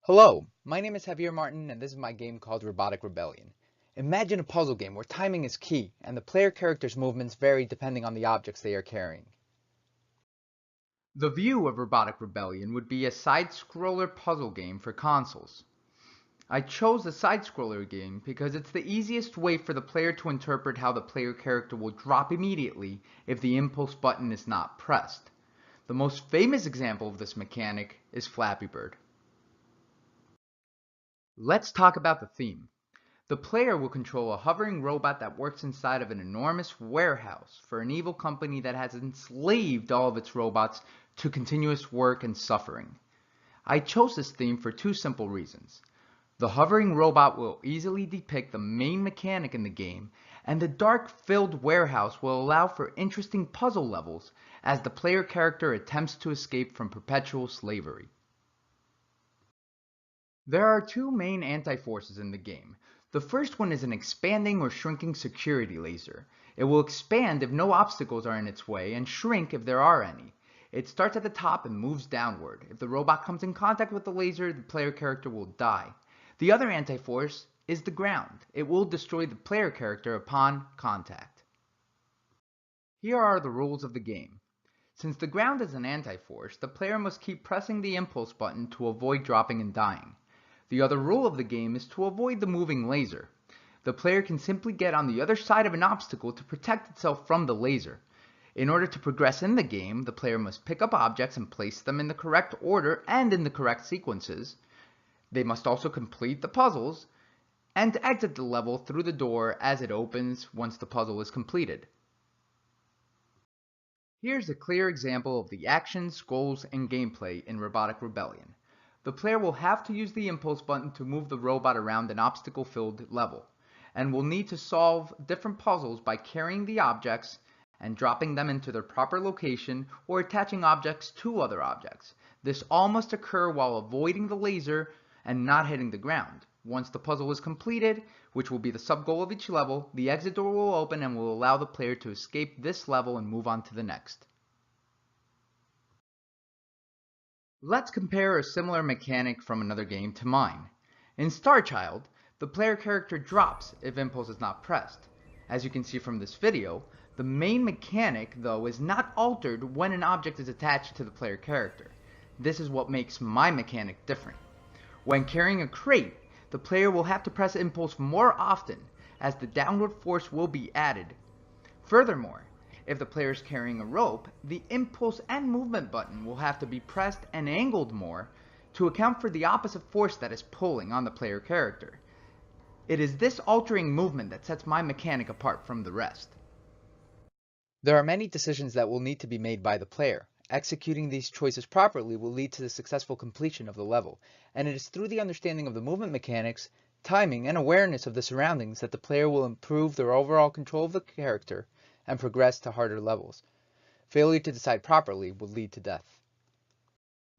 Hello, my name is Javier Martin and this is my game called Robotic Rebellion. Imagine a puzzle game where timing is key and the player character's movements vary depending on the objects they are carrying. The view of Robotic Rebellion would be a side-scroller puzzle game for consoles. I chose the side-scroller game because it's the easiest way for the player to interpret how the player character will drop immediately if the impulse button is not pressed. The most famous example of this mechanic is Flappy Bird. Let's talk about the theme. The player will control a hovering robot that works inside of an enormous warehouse for an evil company that has enslaved all of its robots to continuous work and suffering. I chose this theme for two simple reasons. The hovering robot will easily depict the main mechanic in the game, and the dark-filled warehouse will allow for interesting puzzle levels as the player character attempts to escape from perpetual slavery. There are two main anti-forces in the game. The first one is an expanding or shrinking security laser. It will expand if no obstacles are in its way and shrink if there are any. It starts at the top and moves downward. If the robot comes in contact with the laser, the player character will die. The other anti-force is the ground. It will destroy the player character upon contact. Here are the rules of the game. Since the ground is an anti-force, the player must keep pressing the impulse button to avoid dropping and dying. The other rule of the game is to avoid the moving laser. The player can simply get on the other side of an obstacle to protect itself from the laser. In order to progress in the game, the player must pick up objects and place them in the correct order and in the correct sequences. They must also complete the puzzles and exit the level through the door as it opens once the puzzle is completed. Here's a clear example of the actions, goals, and gameplay in Robotic Rebellion. The player will have to use the impulse button to move the robot around an obstacle-filled level, and will need to solve different puzzles by carrying the objects and dropping them into their proper location or attaching objects to other objects. This all must occur while avoiding the laser and not hitting the ground. Once the puzzle is completed, which will be the sub-goal of each level, the exit door will open and will allow the player to escape this level and move on to the next. Let's compare a similar mechanic from another game to mine. In Star Child, the player character drops if impulse is not pressed. As you can see from this video, the main mechanic, though, is not altered when an object is attached to the player character. This is what makes my mechanic different. When carrying a crate, the player will have to press impulse more often, as the downward force will be added. Furthermore, if the player is carrying a rope, the impulse and movement button will have to be pressed and angled more to account for the opposite force that is pulling on the player character. It is this altering movement that sets my mechanic apart from the rest. There are many decisions that will need to be made by the player. Executing these choices properly will lead to the successful completion of the level, and it is through the understanding of the movement mechanics, timing, and awareness of the surroundings that the player will improve their overall control of the character and progress to harder levels. Failure to decide properly will lead to death.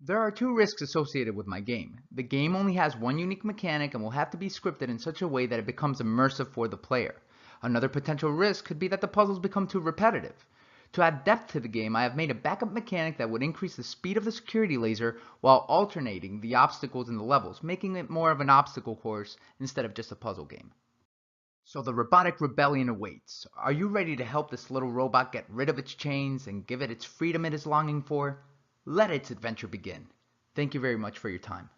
There are two risks associated with my game. The game only has one unique mechanic and will have to be scripted in such a way that it becomes immersive for the player. Another potential risk could be that the puzzles become too repetitive. To add depth to the game, I have made a backup mechanic that would increase the speed of the security laser while alternating the obstacles in the levels, making it more of an obstacle course instead of just a puzzle game. So the Robotic Rebellion awaits. Are you ready to help this little robot get rid of its chains and give it its freedom it is longing for? Let its adventure begin. Thank you very much for your time.